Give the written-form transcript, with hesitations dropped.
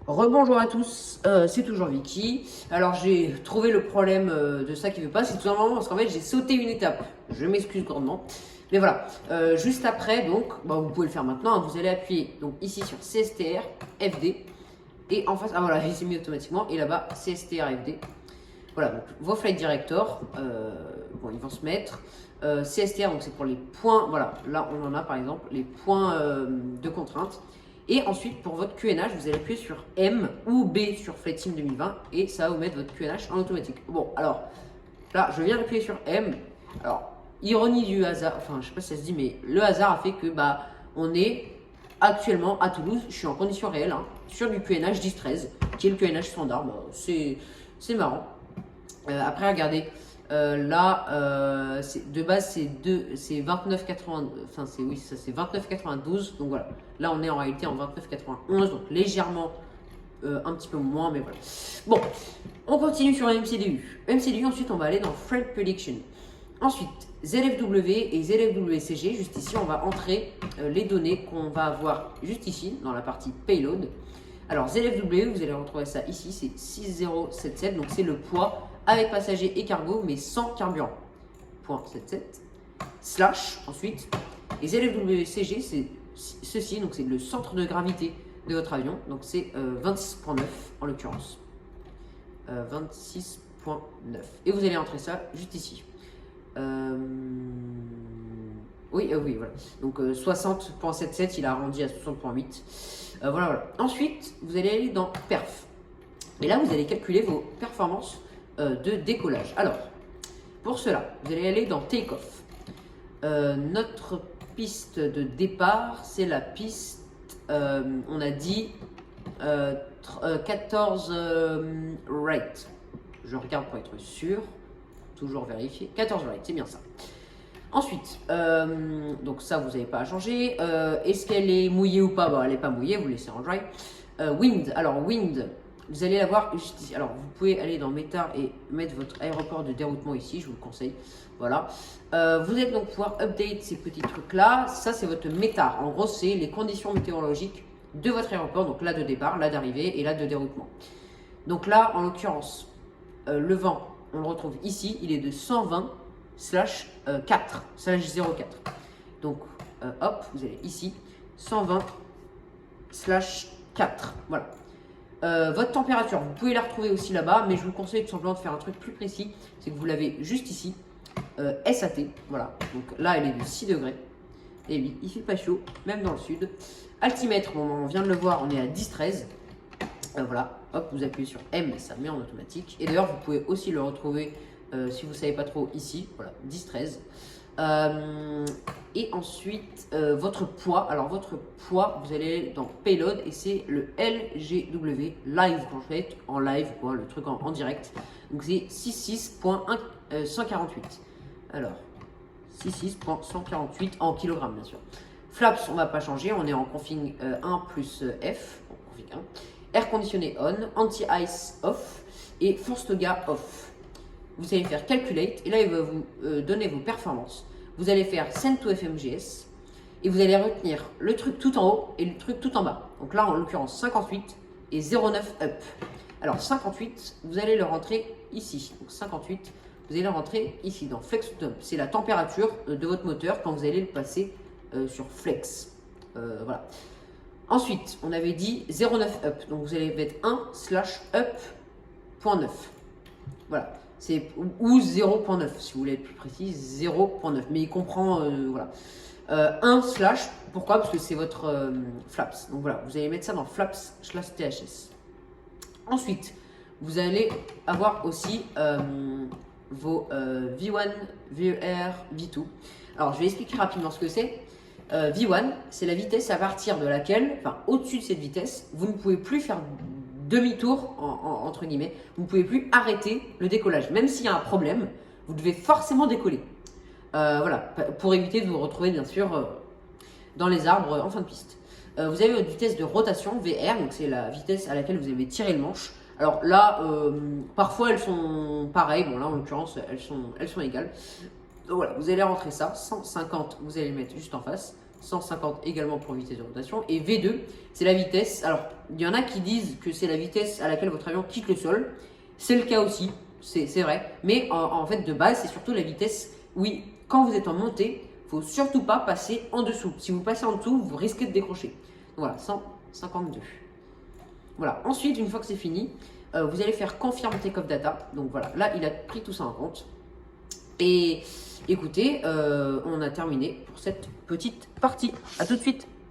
Rebonjour à tous, c'est toujours Vicky. Alors j'ai trouvé le problème de ça qui ne veut pas, c'est tout simplement parce qu'en fait j'ai sauté une étape. Je m'excuse grandement. Mais voilà, juste après, donc, vous pouvez le faire maintenant, hein, vous allez appuyer donc ici sur CSTR, FD, et en face, ah voilà, il s'est mis automatiquement, et là-bas, CSTR, FD. Voilà, donc vos flight directors, bon, ils vont se mettre. CSTR, donc c'est pour les points, voilà, là on en a par exemple, les points de contrainte. Et ensuite, pour votre QNH, vous allez appuyer sur M ou B sur Flight Sim 2020 et ça va vous mettre votre QNH en automatique. Bon, alors, là, je viens d'appuyer sur M. Alors, ironie du hasard, enfin, je sais pas si ça se dit, mais le hasard a fait que, on est actuellement à Toulouse, je suis en condition réelle, hein, sur du QNH 10-13, qui est le QNH standard, c'est marrant. Après, regardez, là, de base, c'est 29,80, enfin, oui, ça c'est 29,92. Donc voilà, là on est en réalité en 29,91, donc légèrement un petit peu moins, mais voilà. Bon, on continue sur MCDU. MCDU, ensuite on va aller dans Freight Prediction. Ensuite, ZFW et ZFWCG, juste ici, on va entrer les données qu'on va avoir juste ici, dans la partie Payload. Alors, ZFW, vous allez retrouver ça ici, c'est 6077, donc c'est le poids avec passagers et cargo, mais sans carburant. Point 77. Slash, ensuite. Et ZFWCG, c'est ceci, donc c'est le centre de gravité de votre avion, donc c'est 26,9 en l'occurrence. 26,9. Et vous allez entrer ça juste ici. Oui, voilà. Donc 60,77, il a arrondi à 60,8. Voilà. Ensuite, vous allez aller dans Perf. Et là, vous allez calculer vos performances de décollage. Alors, pour cela, vous allez aller dans Take-Off. Notre piste de départ, c'est la piste, on a dit 14 right. Je regarde pour être sûr. Toujours vérifier. 14 right, c'est bien ça. Ensuite, donc ça, vous n'avez pas à changer. Est-ce qu'elle est mouillée ou pas? Elle n'est pas mouillée, vous laissez en dry. Wind, alors wind, vous allez la voir juste ici. Alors, vous pouvez aller dans Meta et mettre votre aéroport de déroutement ici, je vous le conseille. Voilà. Vous allez donc pouvoir update ces petits trucs-là. Ça, c'est votre Meta. En gros, c'est les conditions météorologiques de votre aéroport. Donc là de départ, là d'arrivée et là de déroutement. Donc là, en l'occurrence, le vent, on le retrouve ici. Il est de 120 slash 4 slash 04. Donc, hop, vous allez ici. 120 slash 4. Voilà. Votre température, vous pouvez la retrouver aussi là-bas, mais je vous conseille tout simplement de faire un truc plus précis, c'est que vous l'avez juste ici, SAT, voilà, donc là elle est de 6 degrés, et oui, il fait pas chaud, même dans le sud. Altimètre, bon, on vient de le voir, on est à 10-13, voilà, hop, vous appuyez sur M, ça met en automatique, et d'ailleurs vous pouvez aussi le retrouver, si vous ne savez pas trop, ici, voilà, 10-13. Et ensuite, votre poids. Alors, votre poids, vous allez dans Payload et c'est le LGW Live, quand je fais en live, quoi, le truc en direct. Donc, c'est 66.148. Alors, 66.148 en kilogrammes, bien sûr. Flaps, on ne va pas changer, on est en config 1 plus F, bon, config 1. Air conditionné on, anti-ice off et force toga off. Vous allez faire Calculate et là il va vous donner vos performances. Vous allez faire Send to FMGS et vous allez retenir le truc tout en haut et le truc tout en bas. Donc là en l'occurrence 58 et 09 up. Alors 58, vous allez le rentrer ici. Donc 58, vous allez le rentrer ici dans Flex to Temp. C'est la température de votre moteur quand vous allez le passer sur Flex. Voilà. Ensuite, on avait dit 09 up. Donc vous allez mettre 1 slash up.9. Voilà. C'est ou 0.9 si vous voulez être plus précis, 0.9, mais il comprend voilà. 1 slash, pourquoi? Parce que c'est votre flaps. Donc voilà, vous allez mettre ça dans flaps slash THS. Ensuite, vous allez avoir aussi vos V1, VER, V2. Alors je vais expliquer rapidement ce que c'est. V1, c'est la vitesse à partir de laquelle, enfin au-dessus de cette vitesse, vous ne pouvez plus faire demi-tour, entre guillemets, vous ne pouvez plus arrêter le décollage. Même s'il y a un problème, vous devez forcément décoller. Voilà, pour éviter de vous retrouver bien sûr dans les arbres en fin de piste. Vous avez votre vitesse de rotation, VR, donc c'est la vitesse à laquelle vous avez tiré le manche. Alors là, parfois elles sont pareilles, bon là en l'occurrence elles sont égales. Donc voilà, vous allez rentrer ça, 150, vous allez le mettre juste en face, 150 également pour vitesse de rotation. Et V2, c'est la vitesse. Alors, il y en a qui disent que c'est la vitesse à laquelle votre avion quitte le sol. C'est le cas aussi, c'est vrai. Mais en fait, de base, c'est surtout la vitesse. Oui, quand vous êtes en montée, il ne faut surtout pas passer en dessous. Si vous passez en dessous, vous risquez de décrocher. Donc voilà, 152. Voilà, ensuite, une fois que c'est fini, vous allez faire confirm takeoff data. Donc voilà, là, il a pris tout ça en compte. Et écoutez, on a terminé pour cette petite partie. À tout de suite.